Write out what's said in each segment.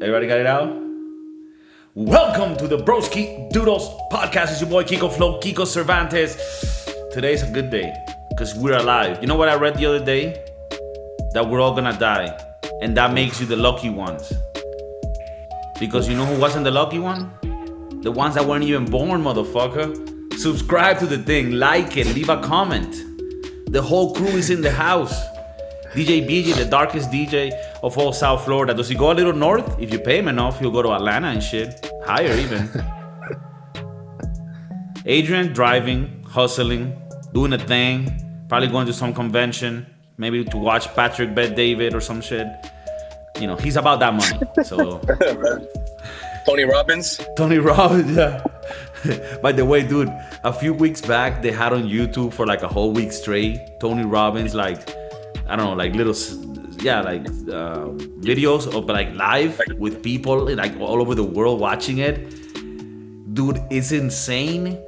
Everybody got it out? Welcome to the Broski Doodles podcast. It's your boy Kiko Flow, Kiko Cervantes. Today's a good day because we're alive. You know what I read the other day? That we're all gonna die. And that makes you the lucky ones. Because you know who wasn't the lucky one? The ones that weren't even born, motherfucker. Subscribe to the thing, like it, leave a comment. The whole crew is in the house. DJ BJ, the darkest DJ of all South Florida. Does he go a little north? If you pay him enough, he'll go to Atlanta and shit. Higher even. Adrian driving, hustling, doing a thing. Probably going to some convention. Maybe to watch Patrick Bet David or some shit. You know, he's about that money. So Tony Robbins, yeah. By the way, dude, a few weeks back, they had on YouTube for like a whole week straight, Tony Robbins, like, I don't know, like little, videos of like live with people like all over the world watching it. Dude, it's insane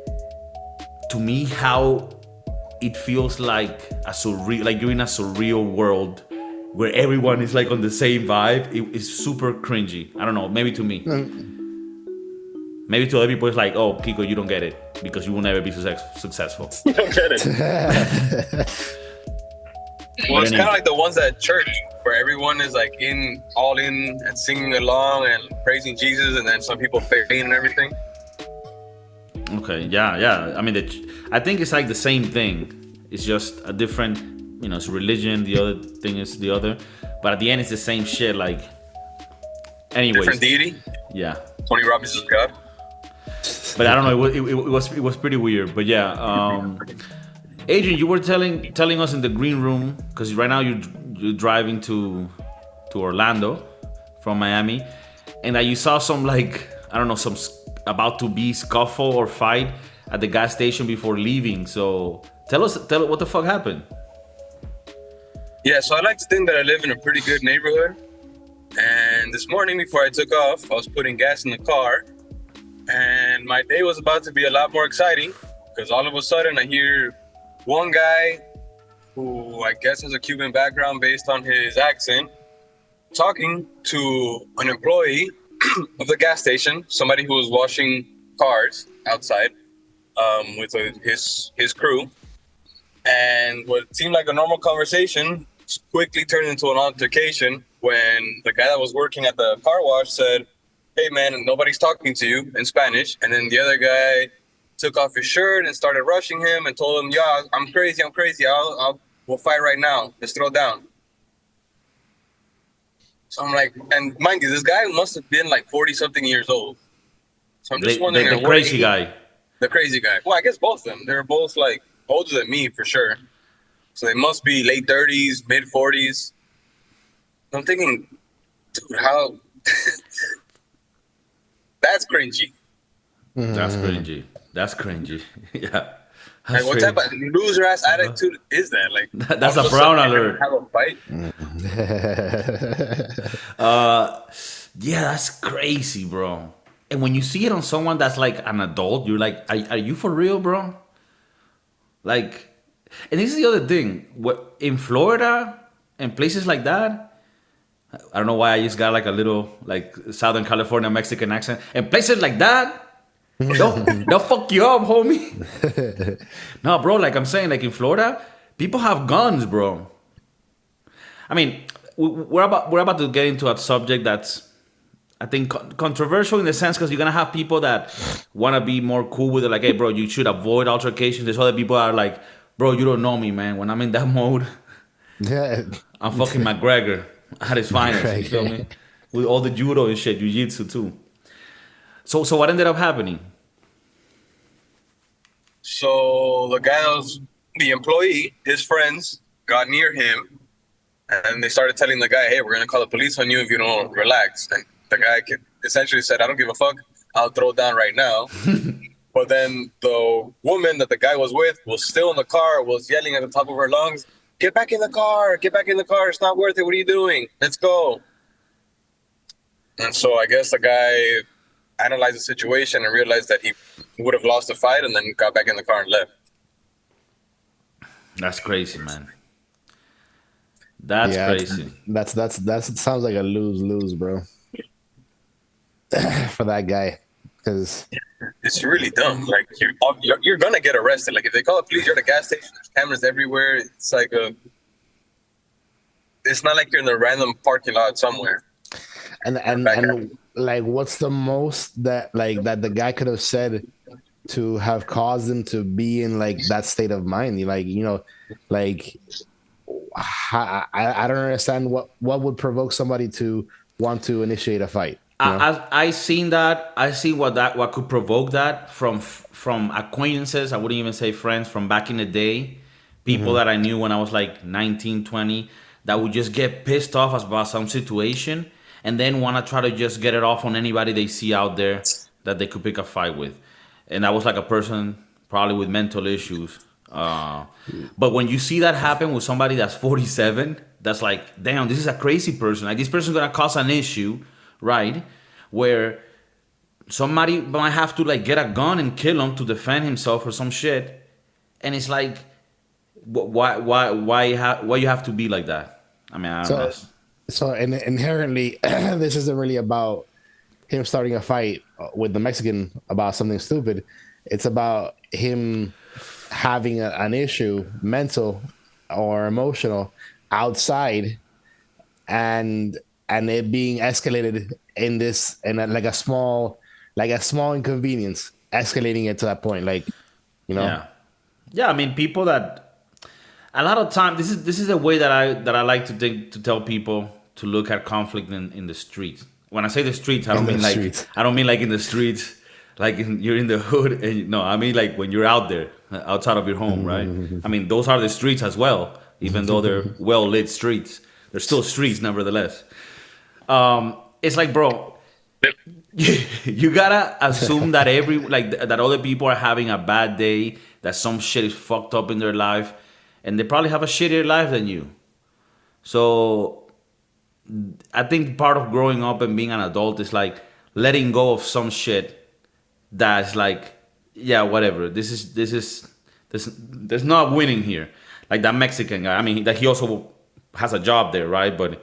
to me how it feels like a surreal, like you're in a surreal world where everyone is like on the same vibe. It's super cringy. I don't know, maybe to me. Maybe to other people it's like, oh, Kiko, you don't get it because you will never be successful. you don't get it. Well, it's kind of like the ones at church where everyone is like all in and singing along and praising Jesus, and then some people faint and everything. Okay, yeah. I mean, I think it's like the same thing. It's just a different, it's religion. The other thing is the other, but at the end, it's the same shit. Like, anyways, different deity. Yeah. Tony Robbins is God. But I don't know. It was pretty weird. But yeah. Adrian, you were telling us in the green room, because right now you're driving to Orlando from Miami, and that you saw some some about to be scuffle or fight at the gas station before leaving. So tell us what the fuck happened. Yeah, so I like to think that I live in a pretty good neighborhood, and this morning before I took off, I was putting gas in the car, and my day was about to be a lot more exciting because all of a sudden I hear one guy who I guess has a Cuban background based on his accent talking to an employee of the gas station, somebody who was washing cars outside with his crew. And what seemed like a normal conversation quickly turned into an altercation when the guy that was working at the car wash said, "Hey man, nobody's talking to you," in Spanish. And then the other guy took off his shirt and started rushing him and told him, "Yeah, I'm crazy. We'll fight right now. Let's throw down." So I'm like, and mind you, this guy must have been like 40-something years old. So I'm just wondering. The crazy guy. The crazy guy. Well, I guess both of them. They're both like older than me for sure. So they must be late 30s, mid 40s. I'm thinking, dude, how? That's cringy. That's cringy. Yeah. Like, what type of loser ass attitude is that? Like, that's a brown alert. Have a fight. Yeah, that's crazy, bro. And when you see it on someone that's like an adult, you're like, are you for real, bro? Like, and this is the other thing. What in Florida and places like that, I don't know why I just got like a little like Southern California Mexican accent. And places like that, they'll fuck you up, homie. No, bro, like I'm saying, like in Florida, people have guns, bro. I mean, we're about to get into a subject that's, I think, controversial in the sense because you're gonna have people that wanna be more cool with it, like, hey, bro, you should avoid altercations. There's other people that are like, bro, you don't know me, man. When I'm in that mode, I'm fucking McGregor at his finest. You feel me? With all the judo and shit, jiu-jitsu too. So what ended up happening? So the guy that was the employee, his friends got near him and they started telling the guy, "Hey, we're gonna call the police on you if you don't relax." And the guy essentially said, "I don't give a fuck. I'll throw down right now." But then the woman that the guy was with was still in the car, was yelling at the top of her lungs, "Get back in the car! Get back in the car! It's not worth it. What are you doing? Let's go." And so I guess the guy analyzed the situation and realized that he would have lost the fight, and then got back in the car and left. That's crazy, man. That's crazy. That sounds like a lose-lose, bro. for that guy because It's really dumb. Like you're gonna get arrested. Like if they call the police, you're at a gas station. There's cameras everywhere. It's like a. It's not like you're in a random parking lot somewhere. and like what's the most that like that the guy could have said to have caused him to be in like that state of mind? Like, like I don't understand what would provoke somebody to want to initiate a fight. I seen that. I see what could provoke that from acquaintances. I wouldn't even say friends from back in the day. People that I knew when I was like 19, 20, that would just get pissed off about some situation and then want to try to just get it off on anybody they see out there that they could pick a fight with. And that was like a person probably with mental issues. But when you see that happen with somebody that's 47, that's like, damn, this is a crazy person. Like this person's gonna cause an issue, right? Where somebody might have to like get a gun and kill him to defend himself or some shit. And it's like, why you have to be like that? I mean, I don't know. So inherently, this isn't really about him starting a fight with the Mexican about something stupid. It's about him having an issue, mental or emotional, outside, and it being escalated in this like a small inconvenience, escalating it to that point, like Yeah. I mean, people that a lot of time. This is a way that I like to tell people to look at conflict in the streets. When I say the streets, I don't mean like in the streets, like you're in the hood. And, no, I mean like when you're out there, outside of your home, right? I mean, those are the streets as well, even though they're well lit streets. They're still streets, nevertheless. It's like, bro, you gotta assume that that other people are having a bad day, that some shit is fucked up in their life, and they probably have a shittier life than you. So I think part of growing up and being an adult is like letting go of some shit that's like, yeah, whatever. There's not winning here. Like that Mexican guy. I mean, that he also has a job there, right? But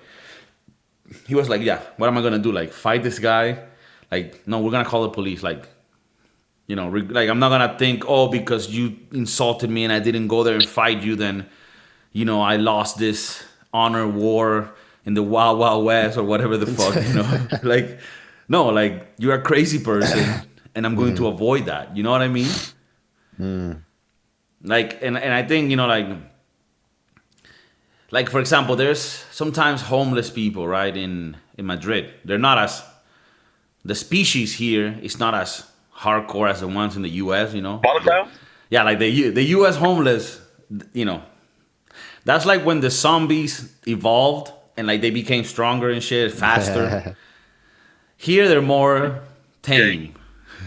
he was like, yeah, what am I gonna do? Like fight this guy? Like, no, we're gonna call the police. Like, like I'm not gonna think, oh, because you insulted me and I didn't go there and fight you, then, I lost this honor war in the Wild Wild West or whatever the fuck, Like, no, like you're a crazy person and I'm going to avoid that. You know what I mean? Like, and I think, like for example, there's sometimes homeless people, right, in Madrid. They're not as, the species here is not as hardcore as the ones in the U.S., Volatile? Yeah, like the U.S. homeless, that's like when the zombies evolved and like they became stronger and shit, faster. Here they're more tame.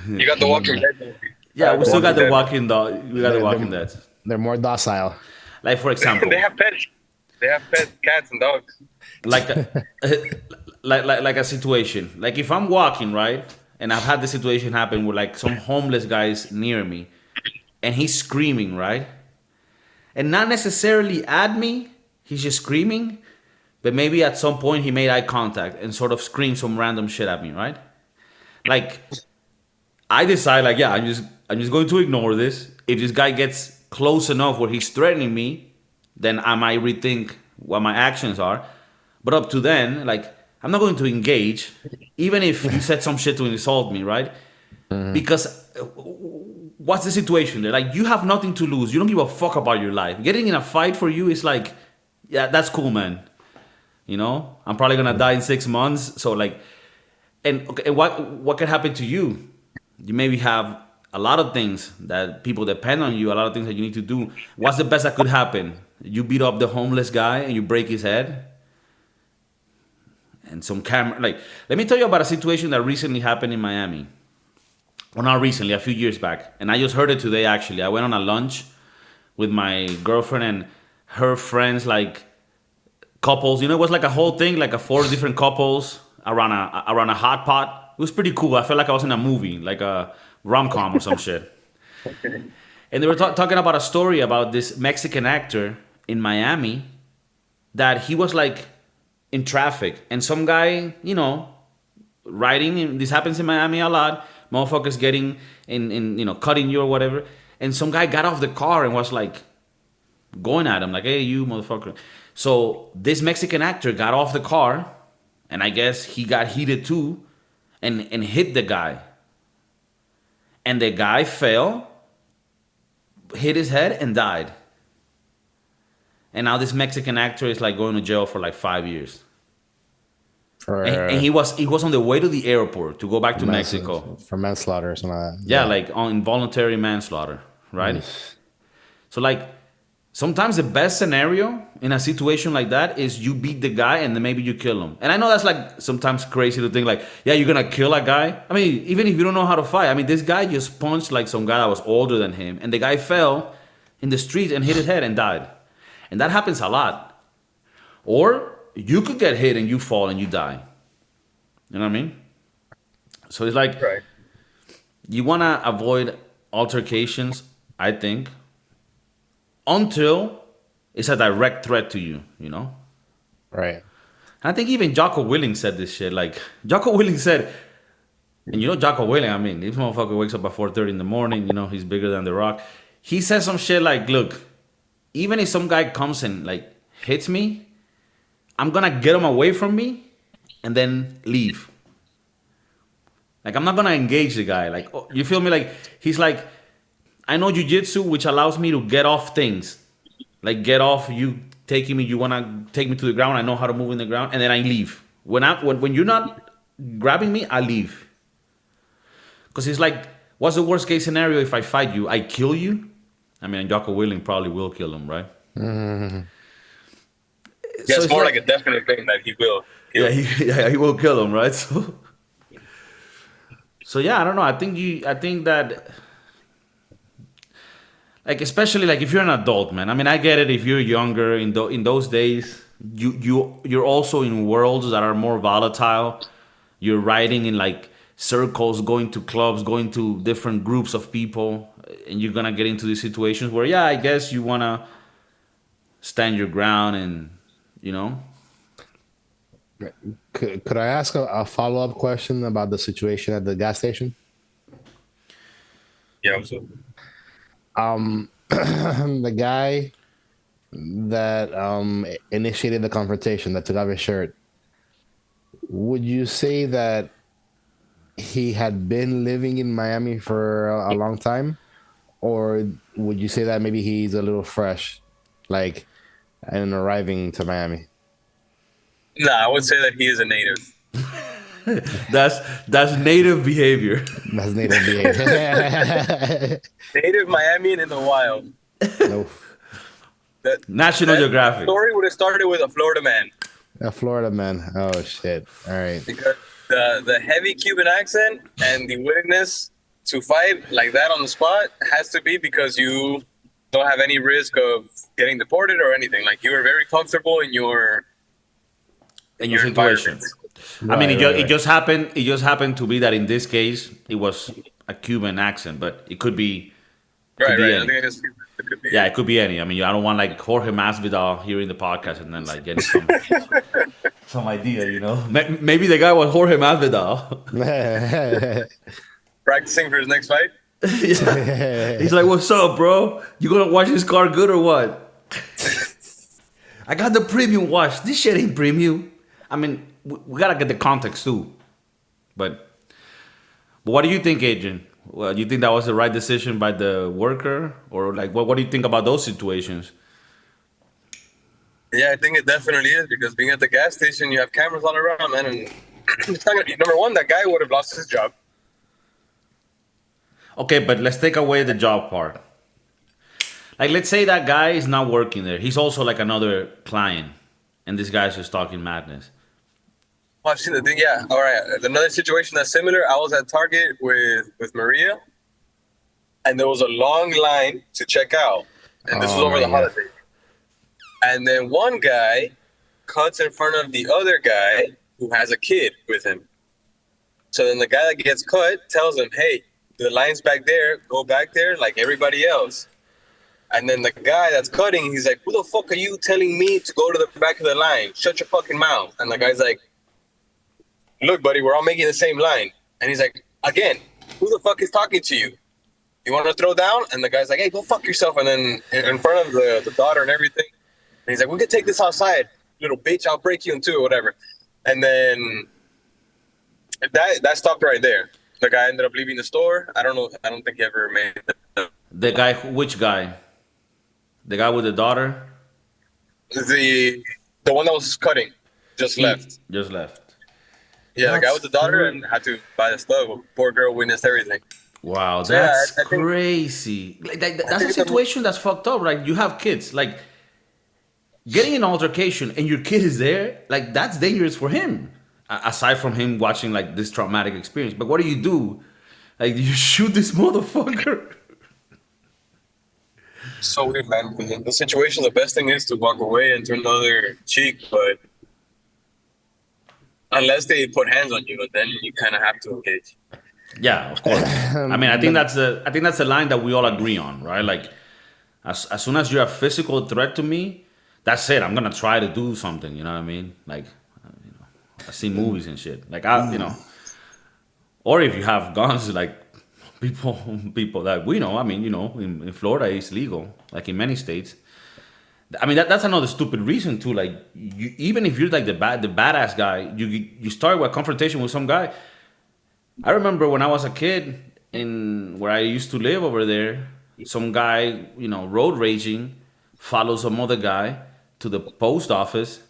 You got the Walking Dead. Yeah, we still got the Walking Dog. We got the Walking Dead. They're more docile. Like for example, they have pets. They have pets, cats and dogs. Like like a situation. Like if I'm walking, right, and I've had the situation happen with like some homeless guys near me, and he's screaming, right, and not necessarily at me. He's just screaming, but maybe at some point he made eye contact and sort of screamed some random shit at me, right? Like I decide, like, yeah, I'm just going to ignore this. If this guy gets close enough where he's threatening me, then I might rethink what my actions are. But up to then, like, I'm not going to engage, even if you said some shit to insult me, right? Because what's the situation there? Like, you have nothing to lose. You don't give a fuck about your life. Getting in a fight for you is like, yeah, that's cool, man. I'm probably gonna die in 6 months. So like, and okay, what can happen to you? You maybe have a lot of things that people depend on you, a lot of things that you need to do. What's the best that could happen? You beat up the homeless guy and you break his head? And some camera, like, let me tell you about a situation that recently happened in Miami. Well, not recently, a few years back. And I just heard it today, actually. I went on a lunch with my girlfriend and her friends, like, couples. It was like a whole thing, like 4 different couples around a hot pot. It was pretty cool. I felt like I was in a movie, like a rom-com or some shit. And they were talking about a story about this Mexican actor in Miami that he was like in traffic and some guy, riding. This happens in Miami a lot. Motherfuckers getting in, cutting you or whatever. And some guy got off the car and was like going at him, like, "Hey, you motherfucker." So this Mexican actor got off the car, and I guess he got heated too, and hit the guy. And the guy fell, hit his head, and died. And now this Mexican actor is like going to jail for like 5 years. And he was on the way to the airport to go back to Mexico for manslaughter or something like that. Yeah, like on involuntary manslaughter, right? So like sometimes the best scenario in a situation like that is you beat the guy and then maybe you kill him. And I know that's like sometimes crazy to think like, yeah, you're gonna kill a guy. I mean, even if you don't know how to fight. I mean, this guy just punched like some guy that was older than him, and the guy fell in the street and hit his head and died. And that happens a lot. Or you could get hit and you fall and you die. You know what I mean? So it's like, Right. you want to avoid altercations, I think, until it's a direct threat to you, Right. I think even Jocko Willing said this shit. Like, Jocko Willing said, and Jocko Willing, I mean, this motherfucker wakes up at 4:30 in the morning, he's bigger than The Rock. He says some shit like, look, even if some guy comes and, like, hits me, I'm going to get him away from me and then leave. Like, I'm not going to engage the guy. Like, you feel me? Like, he's like, I know jiu-jitsu, which allows me to get off things. Like, get off you taking me, you want to take me to the ground. I know how to move in the ground. And then I leave. When you're not grabbing me, I leave. Because it's like, what's the worst case scenario if I fight you? I kill you? I mean, Jocko Willing probably will kill him, right? Mm-hmm. Yeah, it's more like a definite thing that he will kill. He will kill him, right? So yeah, I don't know. I think that, like, especially like if you're an adult, man. I mean, I get it if you're younger. In those days, you're also in worlds that are more volatile. You're riding in like circles, going to clubs, going to different groups of people, and you're gonna get into these situations where, yeah, I guess you wanna stand your ground and. Could I ask a follow-up question about the situation at the gas station? Yeah, so. The guy that initiated the confrontation, that took off his shirt, would you say that he had been living in Miami for a long time? Or would you say that maybe he's a little fresh, like, and arriving to Miami? No, I would say that he is a native. That's native behavior. That's native behavior. Native Miamian in the wild. Nope. National Geographic. Story would have started with a Florida man. A Florida man. Oh shit! All right. Because the heavy Cuban accent and the willingness to fight like that on the spot has to be because you don't have any risk of getting deported or anything. Like, you are very comfortable in your situation. I mean, it just happened. It just happened to be that in this case it was a Cuban accent, but it could be. Right. Any. I think it could be. Yeah, it could be any. I mean, I don't want like Jorge Masvidal hearing the podcast and then like getting some idea, Maybe the guy was Jorge Masvidal. Practicing for his next fight. Yeah. He's like, "What's up, bro? You gonna wash this car good or what?" I got the premium wash. This shit ain't premium. I mean, we gotta get the context too. But what do you think, Adrian? Well, do you think that was the right decision by the worker, or like what do you think about those situations? Yeah, I think it definitely is, because being at the gas station, you have cameras all around, man, and it's not gonna be, number one, that guy would have lost his job. Okay, but let's take away the job part. Like, let's say that guy is not working there. He's also like another client, and this guy's just talking madness. Well, I've seen the thing, yeah. All right, another situation that's similar. I was at Target with Maria, and there was a long line to check out, and this was over the holiday. And then one guy cuts in front of the other guy who has a kid with him. So then the guy that gets cut tells him, "Hey, the line's back there. Go back there like everybody else." And then the guy that's cutting, he's like, "Who the fuck are you telling me to go to the back of the line? Shut your fucking mouth." And the guy's like, look, buddy, we're all making the same line. And he's like, again, who the fuck is talking to you? You want to throw down? And the guy's like, hey, go fuck yourself. And then in front of the daughter and everything. And he's like, we can take this outside. Little bitch, I'll break you in two or whatever. And then that stopped right there. The guy ended up leaving the store. I don't know. I don't think he ever made it. The guy, which guy? The guy with the daughter? The one that was cutting just left. Just left. Yeah, the guy with the daughter and had to buy the stuff. Poor girl witnessed everything. Wow, So, that's I think- crazy. Like, that's a situation that's fucked up. Like, you have kids. Like, getting an altercation and your kid is there, like, that's dangerous for him. Aside from him watching, like, this traumatic experience. But what do? Like, you shoot this motherfucker? So weird, man. In the situation, the best thing is to walk away and turn the other cheek. But unless they put hands on you, then you kind of have to engage. Yeah, of course. I mean, I think that's a line that we all agree on, right? Like, as soon as you're a physical threat to me, that's it. I'm gonna try to do something. You know what I mean? Like, I've seen movies and shit. Like, or if you have guns, like people that we know. I mean, in Florida it's legal, like in many states. I mean, that's another stupid reason too. Like, even if you're like the badass guy, you start with a confrontation with some guy. I remember when I was a kid in where I used to live over there, some guy, road raging, followed some other guy to the post office.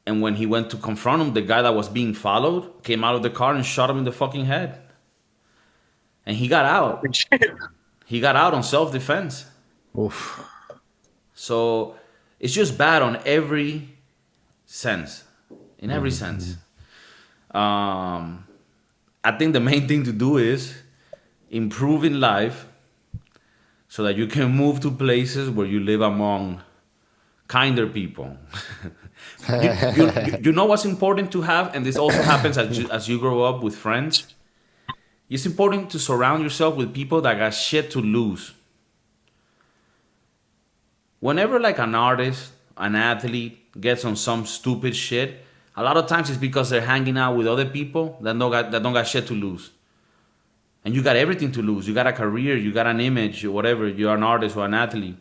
And when he went to confront him, the guy that was being followed came out of the car and shot him in the fucking head. And he got out. He got out on self-defense. Oof. So it's just bad on every sense. In every sense. I think the main thing to do is improve in life so that you can move to places where you live among kinder people. you know what's important to have, and this also happens as you grow up with friends. It's important to surround yourself with people that got shit to lose. Whenever like an artist, an athlete gets on some stupid shit, a lot of times it's because they're hanging out with other people that don't got shit to lose. And you got everything to lose. You got a career, you got an image, or whatever. You're an artist or an athlete,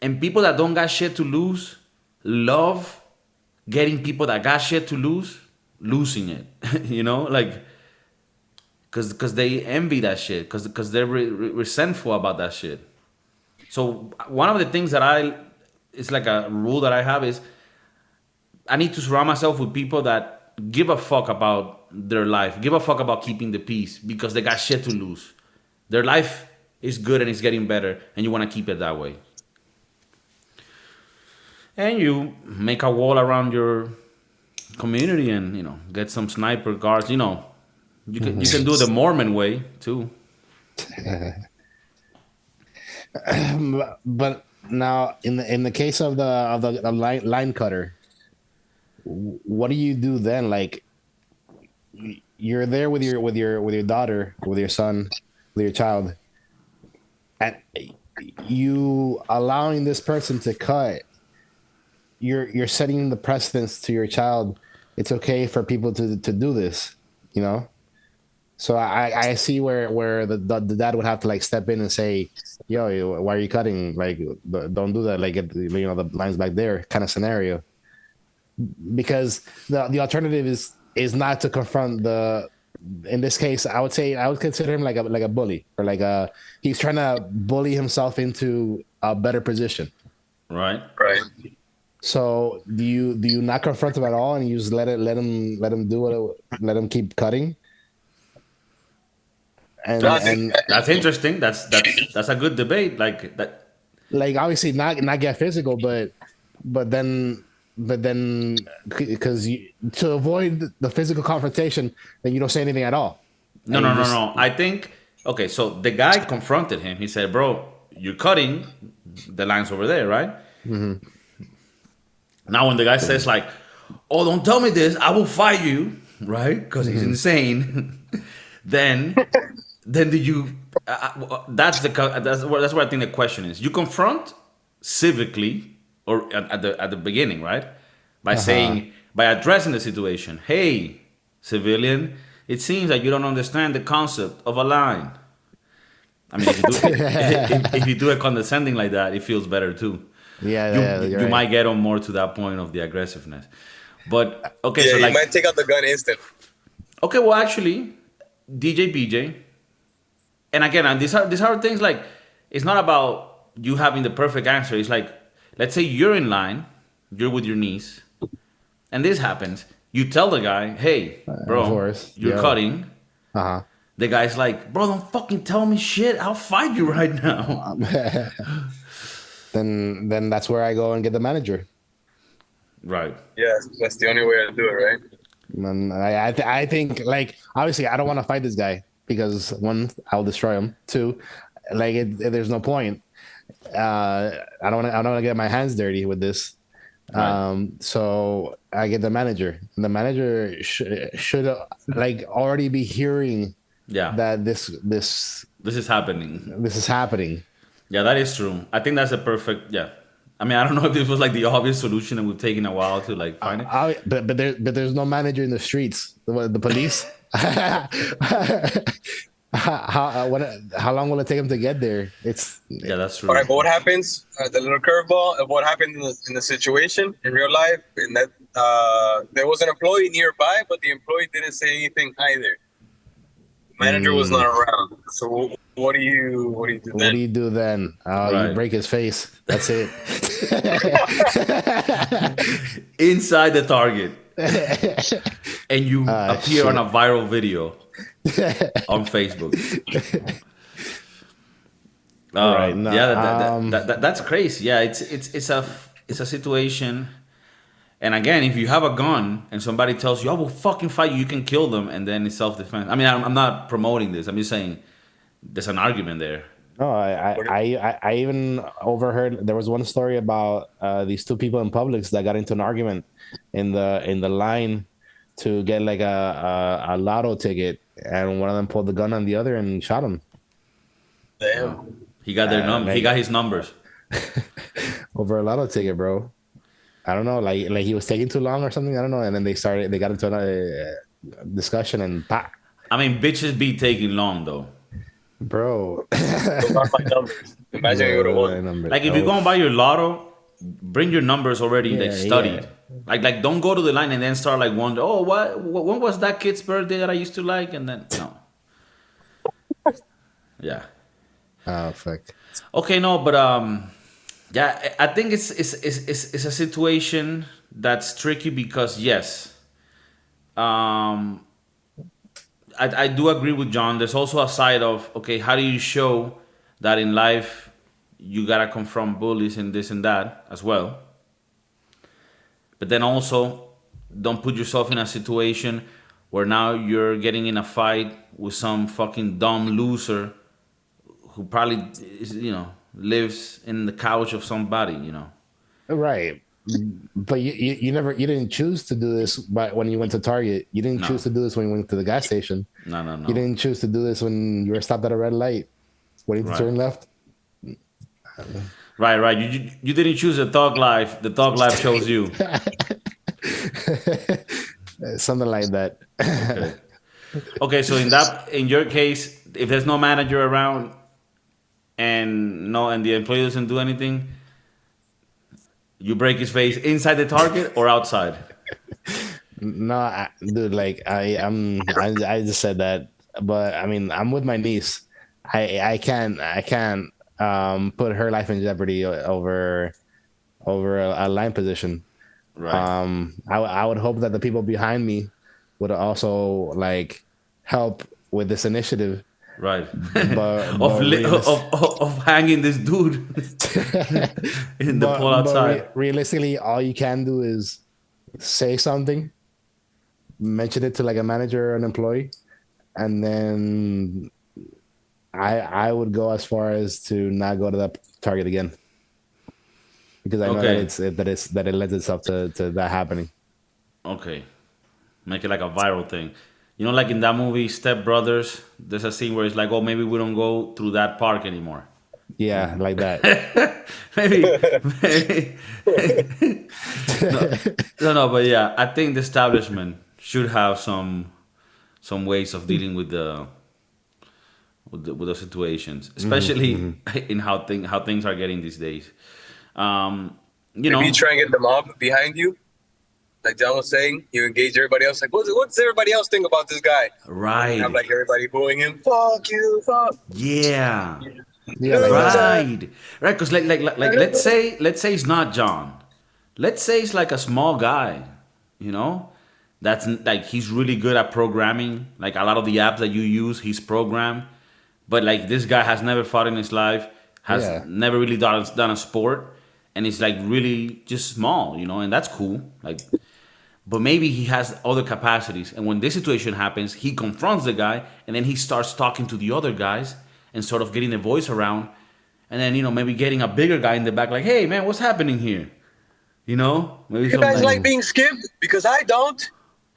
And people that don't got shit to lose love getting people that got shit to lose, losing it. Like, because they envy that shit, because they're resentful about that shit. So one of the things that it's like a rule that I have is I need to surround myself with people that give a fuck about their life, give a fuck about keeping the peace, because they got shit to lose. Their life is good and it's getting better, and you want to keep it that way. And you make a wall around your community and, get some sniper guards, You can do the Mormon way too. But now, in the case of the line cutter, what do you do then? Like, you're there with your daughter, with your son, with your child, and you allowing this person to cut. You're setting the precedence to your child. It's okay for people to do this, So I see where the dad would have to like step in and say, "Yo, why are you cutting? Like, don't do that. Like, the lines back there," kind of scenario. Because the alternative is not to confront in this case, I would consider him like a bully, or he's trying to bully himself into a better position. Right. So do you not confront him at all, and you just let him do it, let him keep cutting? And that's interesting. That's a good debate. Like that. Like, obviously not get physical, but then because to avoid the physical confrontation, then you don't say anything at all. No. I think okay. So the guy confronted him. He said, "Bro, you're cutting the lines over there, right?" Mm-hmm. Now, when the guy says like, "Oh, don't tell me this. I will fight you," right? Because he's insane. then do you? That's where I think the question is. You confront civically or at the beginning, right? By saying, by addressing the situation. Hey, civilian, it seems that you don't understand the concept of a line. I mean, if you do it condescending like that, it feels better too. You you're right. might get on more to that point of the aggressiveness. But okay, Yeah, so you like might take out the gun instant. okay, well actually, DJ BJ, and again, and these are things like it's not about you having the perfect answer. It's like let's say you're in line, you're with your niece, and this happens. You tell the guy, "Hey, bro, Of course. you're Yeah. cutting." Uh The guy's like, "Bro, don't fucking tell me shit. I'll fight you right now." huh. Then that's where I go and get the manager. Right. Yeah, that's the only way to do it, right? And I think like obviously I don't want to fight this guy because one, I'll destroy him. Two, like there's no point. I don't want to get my hands dirty with this. Right. So I get the manager. And the manager should like already be hearing Yeah. that this This is happening. is happening. Yeah, that is true. I think that's a perfect. Yeah. I mean, I don't know if this was like the obvious solution and we've taken a while to like find it. But there's no manager in the streets. The police. How long will it take them to get there? It's Yeah, that's true. All right, but what happens? The little curveball of what happened in the situation in real life, in that there was an employee nearby, but the employee didn't say anything either. Manager was not around. So what do you do what then? do you do then? Right. You break his face. That's it. Inside the target, and you appear on shit. a viral video on Facebook. Right, no, Yeah, that's crazy. Yeah, it's a situation. And again, if you have a gun and somebody tells you, "I will fucking fight you," you can kill them, and then it's self-defense. I mean, I'm not promoting this. I'm just saying there's an argument there. No, I even overheard there was one story about these two people in Publix that got into an argument in the line to get like a lotto ticket, and one of them pulled the gun on the other and shot him Damn. He got their number. He got his numbers. over a lotto ticket, bro. I don't know, like he was taking too long or something. I don't know, and then they got into a discussion and pop, I mean, bitches be taking long though. bro. Those are my numbers. Imagine you would have won. Like if you're going to buy your lotto, bring your numbers already like Yeah, studied. yeah. Like don't go to the line and then start like wonder, oh, when was that kid's birthday that I used to like, and then no. Yeah. Oh fuck. Okay, no, but yeah, I think it's a situation that's tricky because yes, I do agree with John. There's also a side of okay, how do you show that in life you gotta confront bullies and this and that as well, but then also don't put yourself in a situation where now you're getting in a fight with some fucking dumb loser who probably is, lives in the couch of somebody. Right. But you didn't choose to do this when you went to Target. You didn't No. choose to do this when you went to the gas station. No. You didn't choose to do this when you were stopped at a red light, waiting to Right. turn left. Right. You didn't choose the thug life. The thug life chose you. Something like that. Okay, so in your case, if there's no manager around and the employee doesn't do anything, you break his face inside the Target or outside. No, dude, like I just said that, but I mean, I'm with my niece. I can't put her life in jeopardy over a line position. Right. I would hope that the people behind me would also like help with this initiative. Right. But of hanging this dude in the pool outside. Realistically, all you can do is say something, mention it to like a manager or an employee, and then I would go as far as to not go to that Target again because I know Okay. that it lends itself to that happening. Okay. Make it like a viral thing. Like in that movie Step Brothers, there's a scene where it's like, oh, maybe we don't go through that park anymore. Yeah, like that. maybe No, but yeah, I think the establishment should have some ways of dealing with with those situations, especially in how things are getting these days. Um, you Maybe you know, try and get the mob behind you. Like John was saying, you engage everybody else. Like, what's everybody else think about this guy? You have right? like everybody booing him. Fuck you, fuck. Yeah, Yeah, like that. right. Because like let's say it's not John. Let's say it's like a small guy, you know, that's like he's really good at programming. Like a lot of the apps that you use, he's programmed. But like this guy has never fought in his life, has Yeah. never really done a sport, and it's like really just small, you know, and that's cool. Like, but maybe he has other capacities, and when this situation happens, he confronts the guy, and then he starts talking to the other guys and sort of getting the voice around, and then maybe getting a bigger guy in the back, like, hey man, what's happening here? Maybe You guys like something. being skipped? Because I don't.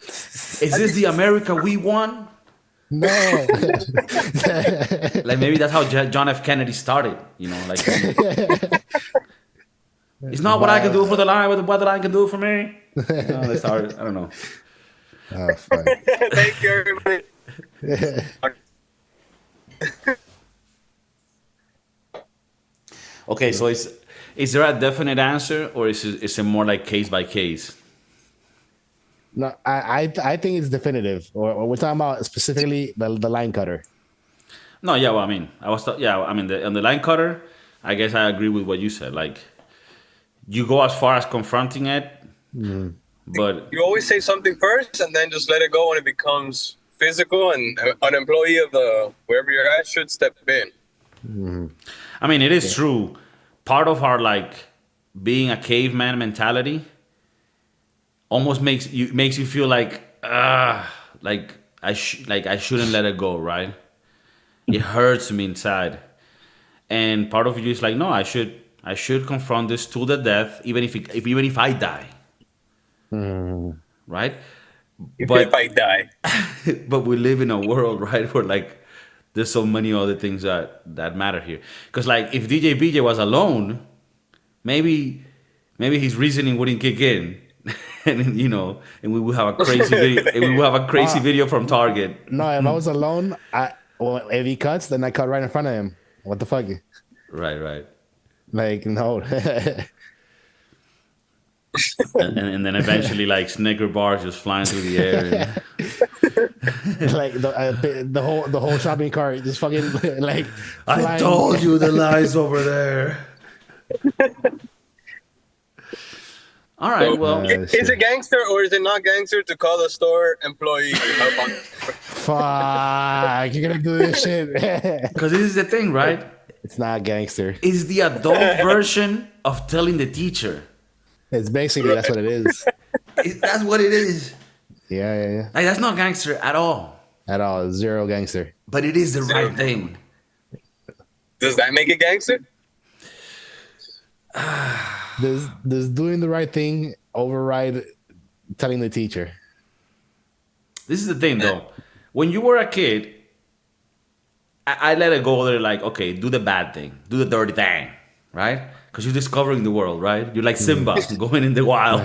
Is this the America we want? No. Like maybe that's how John F. Kennedy started. Like it's not what I can do for the line, but what the line can do for me. They started. I don't know. Oh, fuck. Thank you, everybody. Okay, so is there a definite answer, or is it more like case by case? No, I think it's definitive. Or we're talking about specifically the line cutter. No, yeah. Well, I mean, on the line cutter, I guess I agree with what you said. Like, you go as far as confronting it, but You always say something first and then just let it go when it becomes physical, and an employee of the wherever you're at should step in. I mean, it is true. Part of our like being a caveman mentality almost makes you feel like like I shouldn't let it go, right? It hurts me inside, and part of you is like, no, I should confront this to the death, even if I die, right? Even if But I die. but we live in a world, right, where like there's so many other things that matter here. Because like if DJ BJ was alone, maybe his reasoning wouldn't kick in, and we would have a crazy video. And we would have a crazy video from Target. No, if I was alone, if he cuts, then I cut right in front of him. What the fuck? Right. Like, no. And then eventually like Snicker bars just flying through the air. Like the whole shopping cart just fucking like. I flying. told you the lies over there. All right, well, Is it gangster or is it not gangster to call the store employee to help on? Fuck, you're gonna do this shit. because this is the thing, right? It's not gangster. It's the adult version of telling the teacher. It's basically that's what it is. That's what it is. Yeah. Like that's not gangster at all. At all, zero gangster. But it is the right thing. Does that make it gangster? Does doing the right thing override telling the teacher? This is the thing, though. When you were a kid, I let it go there like, okay, do the bad thing. Do the dirty thing, right? Because you're discovering the world, right? You're like Simba going in the wild,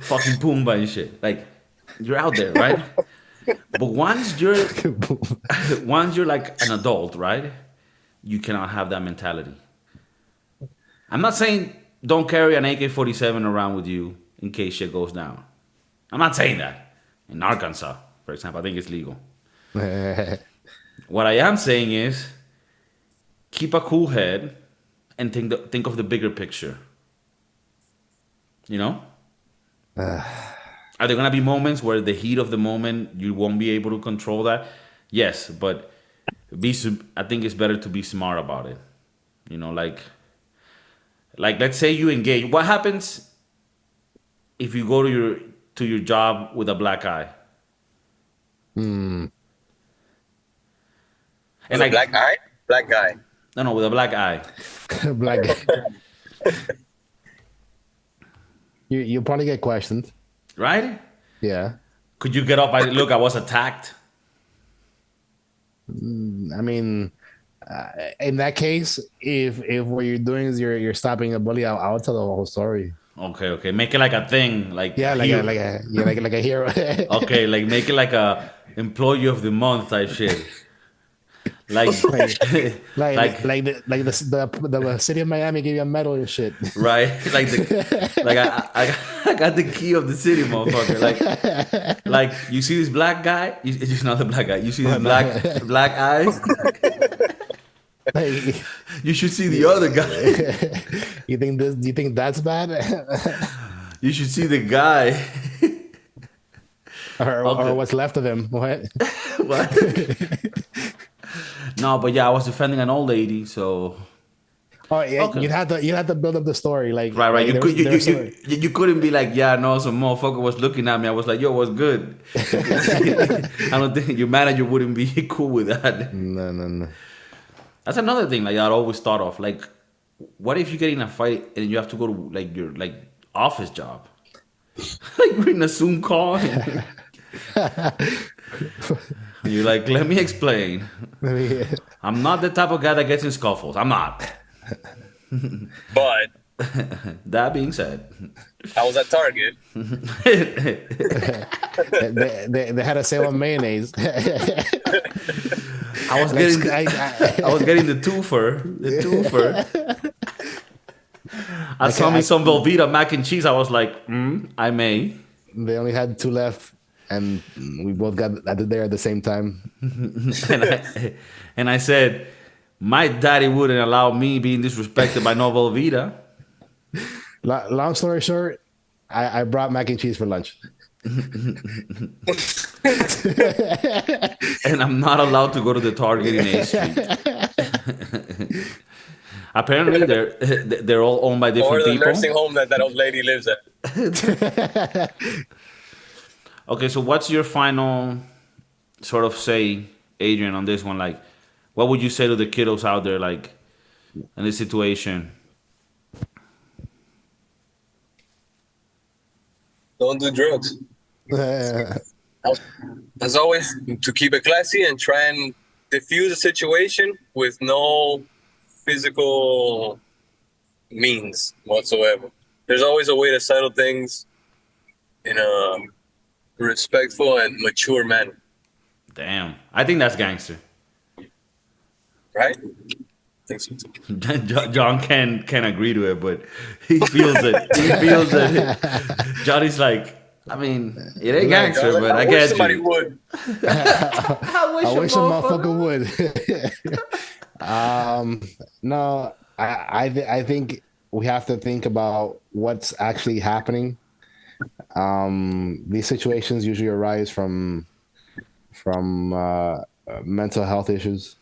fucking Pumbaa and shit. Like, you're out there, right? But once you're like an adult, right? You cannot have that mentality. I'm not saying don't carry an AK-47 around with you in case shit goes down. I'm not saying that. In Arkansas, for example, I think it's legal. What I am saying is keep a cool head and think of the bigger picture. You know? Are there going to be moments where the heat of the moment you won't be able to control that? Yes, but I think it's better to be smart about it. You know, like let's say you engage. What happens if you go to your job with a black eye? And And like, black eye? Black guy. No, with a black eye. Black guy. You probably get questioned. Right? Yeah. Could you get up? Look, I was attacked. I mean, in that case, if what you're doing is you're stopping a bully, I would tell the whole story. Okay. Make it like a thing, like Yeah, a like a hero. like a yeah, like a hero. Okay, like make it like a employee of the month type shit. Like, like like the city of Miami gave you a medal and shit. right, like I got the key of the city, motherfucker. Like you see this black guy, it's not the black guy. You see this Well, no. black eyes. Like, You should see the other guy. you think this? Do you think that's bad? You should see the guy. or Okay. what's left of him? What? What? No, but yeah, I was defending an old lady, so Oh yeah, Okay. you'd have to build up the story, like right. Like, You could there's you couldn't be like, yeah, no, some motherfucker was looking at me. I was like, yo, what's good? I don't think your manager wouldn't be cool with that. no. That's another thing. Like I'd always thought of. Like, what if you get in a fight and you have to go to like your like office job? Like you're in a Zoom call. And you're like, let me explain. I'm not the type of guy that gets in scuffles. I'm not. But That being said, I was at Target. They had a sale on mayonnaise. I was getting I was getting the twofer. I saw me some Velveeta mac and cheese. I was like, I may. They only had two left, and we both got there at the same time. And I said, my daddy wouldn't allow me being disrespected by no Velveeta. Long story short, I brought mac and cheese for lunch. And I'm not allowed to go to the Target in A Street. Apparently, they're all owned by Or different the people. nursing home that old lady lives at. Okay, so what's your final sort of say, Adrian, on this one? Like, what would you say to the kiddos out there, like, in this situation? Don't do drugs. As always, to keep it classy and try and diffuse a situation with no physical means whatsoever. There's always a way to settle things in a respectful and mature manner, Damn, I think that's gangster. right? I think so too. John can agree to it, but he feels it. He feels it. Johnny's like, I mean, it ain't gangster, but I wish get somebody you. would. I wish a motherfucker would. No, I think we have to think about what's actually happening. These situations usually arise from mental health issues.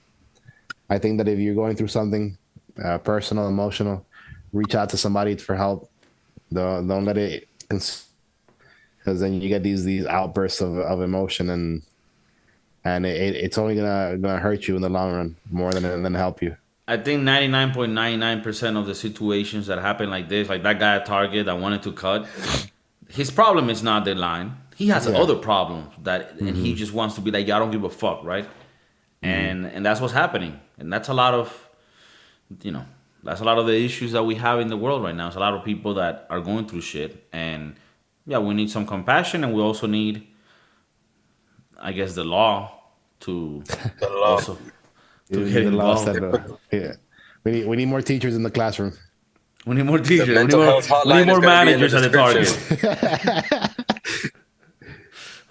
I think that if you're going through something personal, emotional, reach out to somebody for help. Don't let it, because then you get these outbursts of emotion, and it's only gonna hurt you in the long run more than help you. I think 99.99% of the situations that happen like this, like that guy at Target that wanted to cut, his problem is not the line. He has other problems and he just wants to be like, yeah, I don't give a fuck, right? And that's what's happening. And that's a lot of, that's a lot of the issues that we have in the world right now. It's a lot of people that are going through shit. And yeah, we need some compassion, and we also need, I guess, the law to The law. also to get The law involved. said, we need more teachers in the classroom. We need more teachers. We need mental more, health hotline we need more is gonna be in the managers at the Target. description.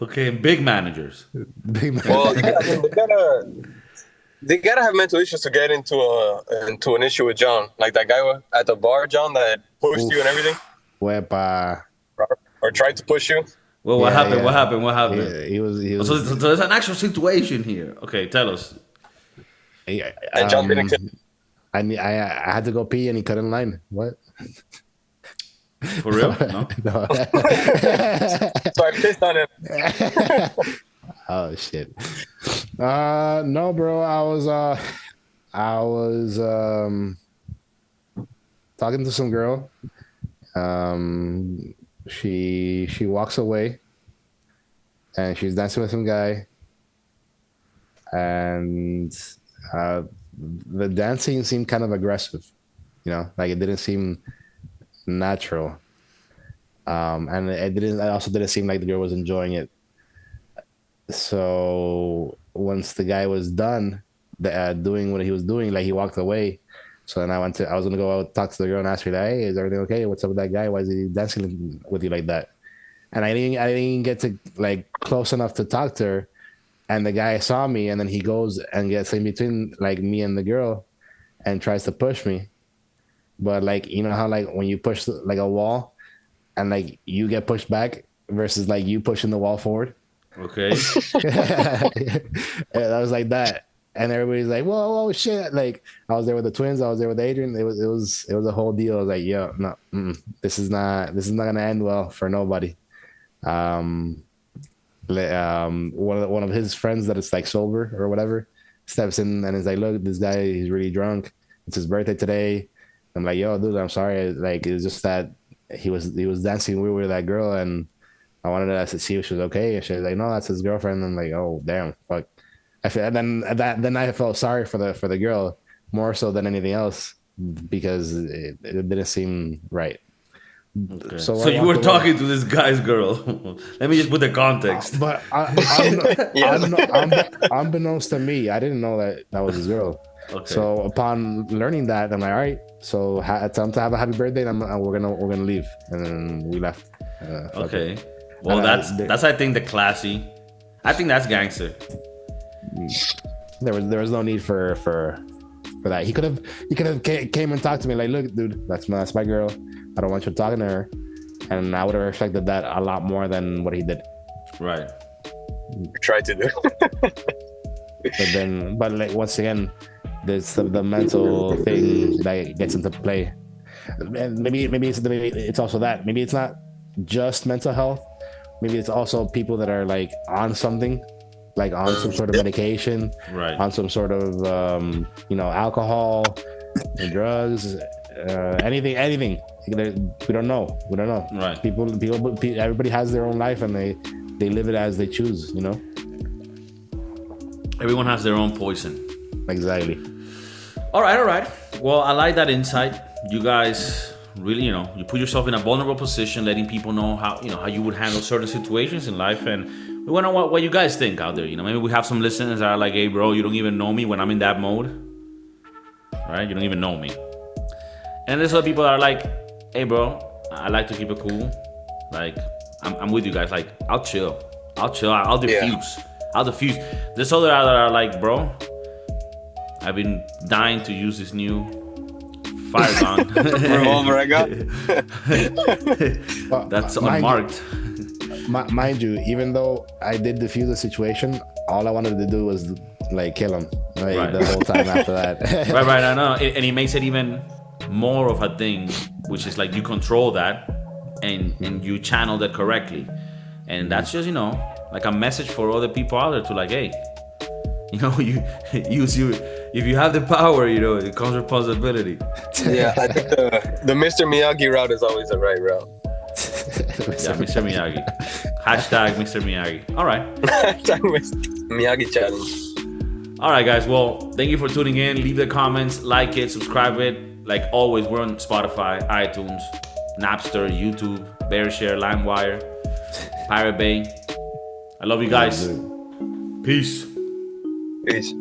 Okay, and big managers. Big man. Well, they gotta have mental issues to get into an issue with John, like that guy at the bar, John, that pushed you and everything, Wepa. or tried to push you. Well, what Yeah, happened? yeah. What happened? What happened? Yeah, he was. So there's an actual situation here. Okay, tell us. And John didn't kill. I had to go pee and he cut in line. What? For real? No? No. So I pissed on him. Oh shit. No, bro. I was talking to some girl. She walks away, and she's dancing with some guy, and the dancing seemed kind of aggressive. Like it didn't seem natural. And it also didn't seem like the girl was enjoying it. So once the guy was done doing what he was doing, like he walked away. So then I was gonna go out, talk to the girl and ask her, like, hey, is everything okay? What's up with that guy? Why is he dancing with you like that? And I didn't get to like close enough to talk to her. And the guy saw me, and then he goes and gets in between like me and the girl and tries to push me. But like, you know how like when you push like a wall and like you get pushed back versus like you pushing the wall forward. Okay. And I was like that. And everybody's like, whoa, whoa, shit. Like I was there with the twins, I was there with Adrian. It was a whole deal. I was like, yo, no, this is not gonna end well for nobody. One of his friends that is like sober or whatever steps in and is like, look, this guy, he's really drunk. It's his birthday today. I'm like, yo, dude, I'm sorry. Like, it's just that he was dancing with that girl, and I wanted to see if she was okay. And she was like, no, that's his girlfriend. And I'm like, oh, damn, fuck. Then I felt sorry for the girl more so than anything else because it didn't seem right. Okay. So you were talking to this guy's girl. Let me just put the context. But unbeknownst to me, I didn't know that was his girl. Okay. So upon learning that, I'm like, all right. So tell him to have a happy birthday, and we're gonna leave, and then we left. Okay. Well, that's I think the classy. I think that's gangster. There was no need for that. He could have came and talked to me like, look, dude, that's my girl. I don't want you talking to her, and I would have respected that a lot more than what he did. Right. Tried to do. but like once again, there's the mental thing that gets into play. And maybe it's also that. Maybe it's not just mental health. Maybe it's also people that are like on something, like on some sort of medication, right? On some sort of alcohol, drugs, anything. We don't know. Right. People. Everybody has their own life, and they live it as they choose. You know. Everyone has their own poison. Exactly. All right. Well, I like that insight. You guys really, you put yourself in a vulnerable position, letting people know how you would handle certain situations in life, and we want to know what you guys think out there. Maybe we have some listeners that are like, hey, bro, you don't even know me when I'm in that mode. Right? You don't even know me. And there's other people that are like, hey, bro, I like to keep it cool. Like, I'm with you guys. Like, I'll chill. I'll diffuse. Yeah. I'll diffuse. There's other that are like, bro, I've been dying to use this new fire gun. Revolver I got. That's unmarked. Mind you, even though I did defuse the situation, all I wanted to do was like kill him the whole time after that. right, I know. And it makes it even more of a thing, which is like you control that and you channel that correctly. And that's just, like a message for other people out there to like, hey, you use your, if you have the power, it comes responsibility. Yeah, I think the Mr. Miyagi route is always the right route. Yeah, Mr. Miyagi. Hashtag Mr. Miyagi. All right. Hashtag Miyagi challenge. All right, guys. Well, thank you for tuning in. Leave the comments, like it, subscribe it. Like always, we're on Spotify, iTunes, Napster, YouTube, BearShare, LimeWire, Pirate Bay. I love you guys. Peace. Peace.